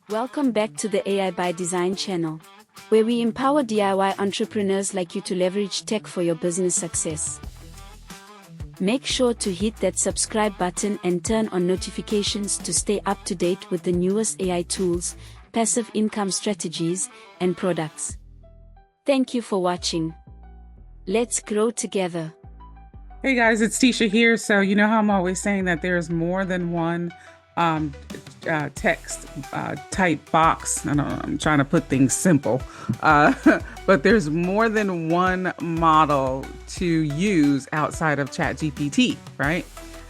Welcome back to the AI by Design channel, where we empower DIY entrepreneurs like you to leverage tech for your business success. Make sure to hit that subscribe button and turn on notifications to stay up to date with the newest AI tools, passive income strategies, and products. Thank you for watching. Let's grow together. Hey guys, it's Tisha here. So you know how I'm always saying that there's more than one text type box. I don't know, I'm trying to put things simple, but there's more than one model to use outside of ChatGPT, right?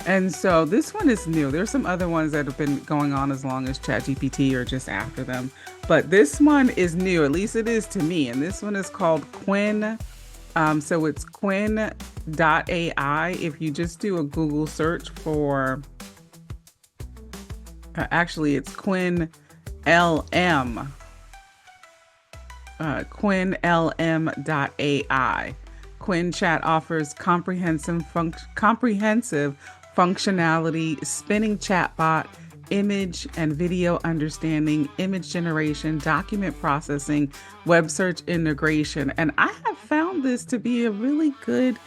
And so this one is new. There's some other ones that have been going on as long as ChatGPT or just after them, but this one is new. At least it is to me. And this one is called Qwen. So it's Qwen.ai. If you just do a Google search for, actually it's Qwen LM, QwenLM.ai. Qwen Chat offers comprehensive functionality, spinning chatbot, image and video understanding, image generation, document processing, web search integration. And I have found this to be a really good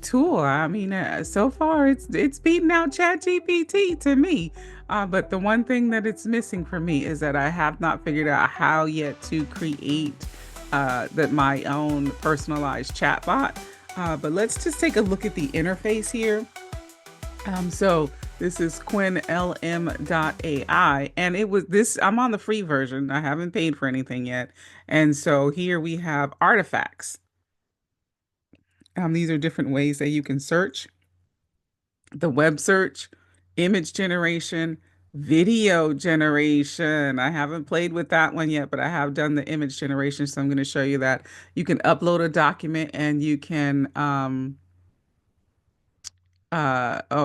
tool. I mean, so far it's beaten out ChatGPT to me. But the one thing that it's missing for me is that I have not figured out how yet to create my own personalized chatbot. But let's just take a look at the interface here. So this is QwenLM.ai, and I'm on the free version. I haven't paid for anything yet. And so here we have artifacts. These are different ways that you can search: the web search, image generation, video generation. I haven't played with that one yet, but I have done the image generation. So I'm going to show you that you can upload a document and you can, oh,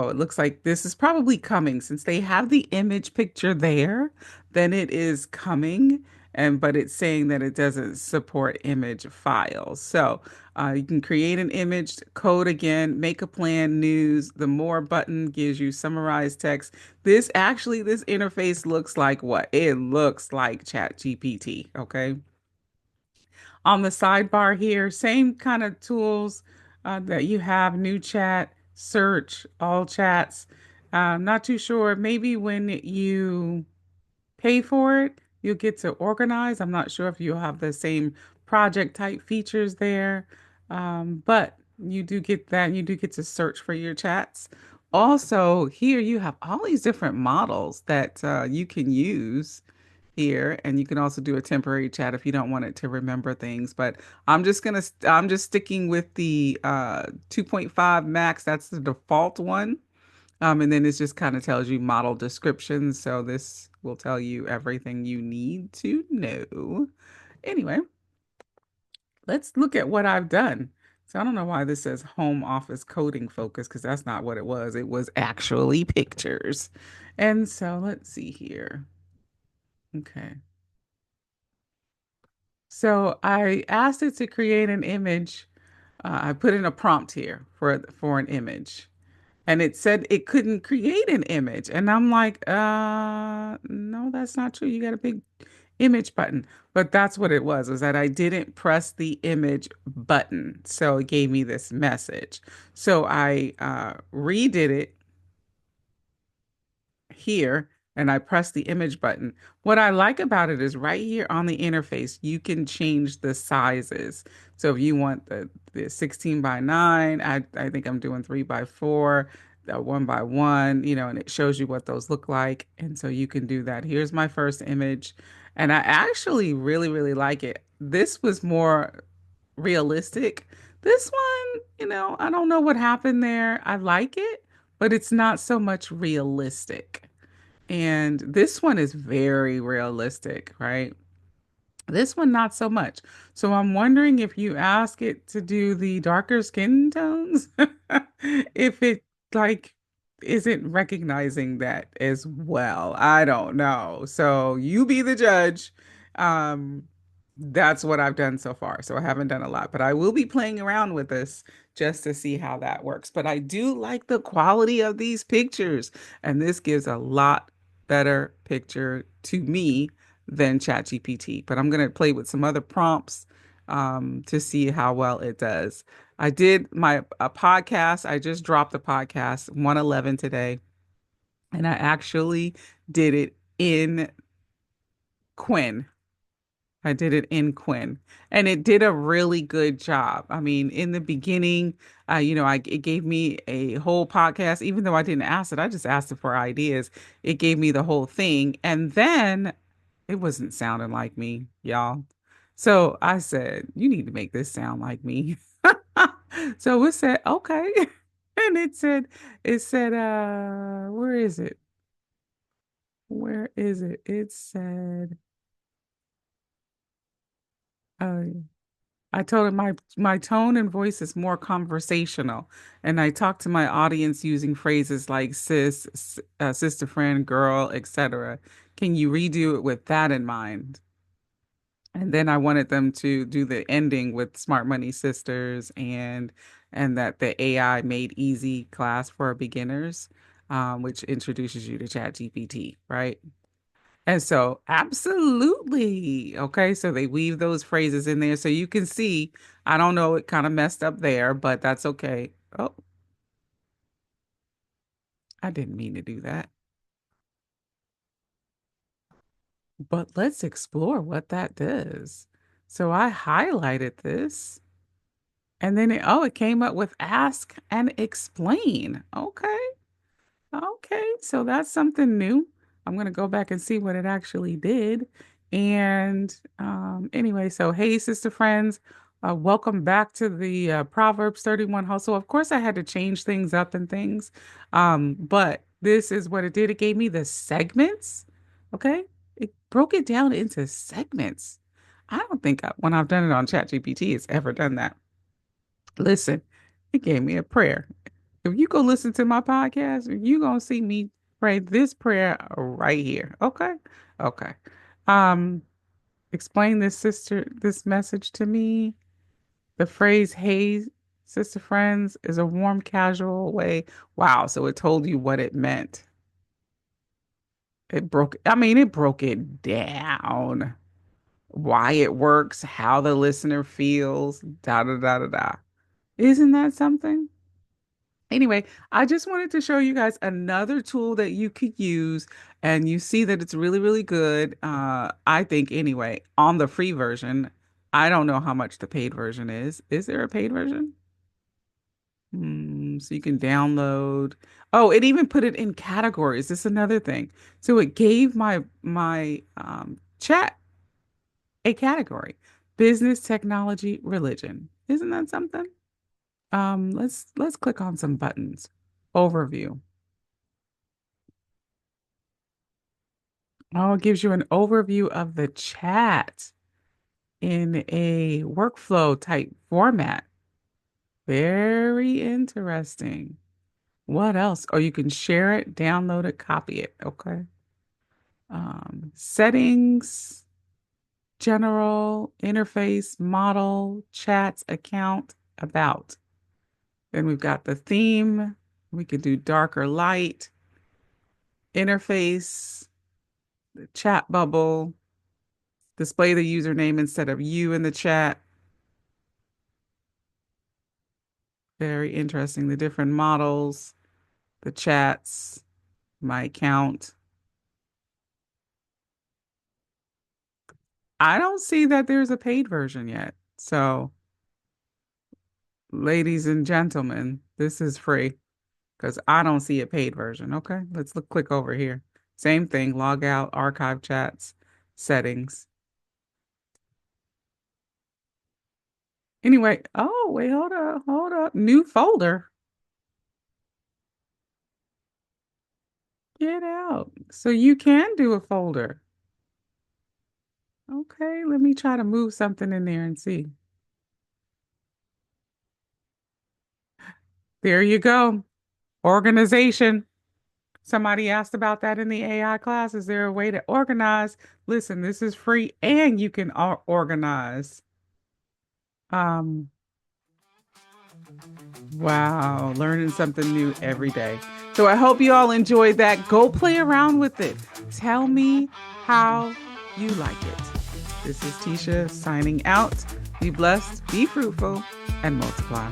it looks like this is probably coming since they have the image picture there, then it is coming. But it's saying that it doesn't support image files. So you can create an image, code again, make a plan, news. The more button gives you summarized text. This interface looks like what? It looks like ChatGPT. Okay. On the sidebar here, same kind of tools that you have: new chat, search, all chats. I'm not too sure. Maybe when you pay for it, you'll get to organize. I'm not sure if you'll have the same project type features there, but you do get that. You do get to search for your chats. Also, here you have all these different models that you can use here, and you can also do a temporary chat if you don't want it to remember things. But I'm just sticking with the 2.5 max. That's the default one. And then it just kind of tells you model descriptions. So this will tell you everything you need to know. Anyway, let's look at what I've done. So I don't know why this says home office coding focus, because that's not what it was. It was actually pictures. And so let's see here. Okay. So I asked it to create an image. I put in a prompt here for an image. And it said it couldn't create an image. And I'm like, no, that's not true. You got a big image button. But that's what it was that I didn't press the image button. So it gave me this message. So I redid it here and I press the image button. What I like about it is right here on the interface, you can change the sizes. So if you want the 16 by 9, I think I'm doing 3 by 4, the 1 by 1, and it shows you what those look like. And so you can do that. Here's my first image. And I actually really, really like it. This was more realistic. This one, I don't know what happened there. I like it, but it's not so much realistic. And this one is very realistic, right? This one, not so much. So I'm wondering if you ask it to do the darker skin tones, if it like isn't recognizing that as well. I don't know. So you be the judge. Um, that's what I've done so far. So I haven't done a lot, but I will be playing around with this just to see how that works. But I do like the quality of these pictures, and this gives a lot better picture to me than ChatGPT. But I'm going to play with some other prompts to see how well it does. I did my a podcast. I just dropped the podcast 111 today, and I actually did it in Qwen. I did it in Qwen, and it did a really good job. I mean, in the beginning, it gave me a whole podcast, even though I didn't ask it. I just asked it for ideas. It gave me the whole thing, and then it wasn't sounding like me, y'all. So I said, "You need to make this sound like me." So it said, "Okay," and where is it? Where is it? It said, oh. I told him my tone and voice is more conversational, and I talk to my audience using phrases like sister, friend, girl, etc. Can you redo it with that in mind? And then I wanted them to do the ending with Smart Money Sisters and that the AI made easy class for beginners, which introduces you to ChatGPT, right? And so, absolutely. Okay. So they weave those phrases in there. So you can see, I don't know, it kind of messed up there, but that's okay. Oh, I didn't mean to do that. But let's explore what that does. So I highlighted this and then it came up with ask and explain. Okay. Okay, so that's something new. I'm gonna go back and see what it actually did. And anyway, so hey, sister friends, welcome back to the Proverbs 31 hustle. Of course, I had to change things up and things, but this is what it did. It gave me the segments. Okay, it broke it down into segments. I don't think when I've done it on ChatGPT, it's ever done that. Listen, it gave me a prayer. If you go listen to my podcast, you're gonna see me pray this prayer right here. Okay? Okay. Um, explain this message to me. The phrase, hey, sister friends, is a warm, casual way. Wow, so it told you what it meant. It broke it down. Why it works, how the listener feels, da da da da da. Isn't that something? Anyway, I just wanted to show you guys another tool that you could use, and you see that it's really, really good. I think anyway, on the free version. I don't know how much the paid version is. Is there a paid version? So you can download. Oh, it even put it in categories. This is another thing. So it gave my chat a category: business, technology, religion. Isn't that something? Let's click on some buttons. Overview. Oh, it gives you an overview of the chat in a workflow type format. Very interesting. What else? Oh, you can share it, download it, copy it. Okay. Settings, general, interface, model, chats, account, about. Then we've got the theme. We could do dark or light, interface, the chat bubble, display the username instead of you in the chat. Very interesting. The different models, the chats, my account. I don't see that there's a paid version yet. So, ladies and gentlemen, this is free because I don't see a paid version. Okay, let's click over here. Same thing, log out, archive chats, settings. Anyway, oh, wait, hold up. New folder. Get out. So you can do a folder. Okay, let me try to move something in there and see. There you go. Organization. Somebody asked about that in the AI class. Is there a way to organize? Listen, this is free and you can organize. Um, wow, learning something new every day. So I hope you all enjoyed that. Go play around with it. Tell me how you like it. This is Tisha signing out. Be blessed, be fruitful, and multiply.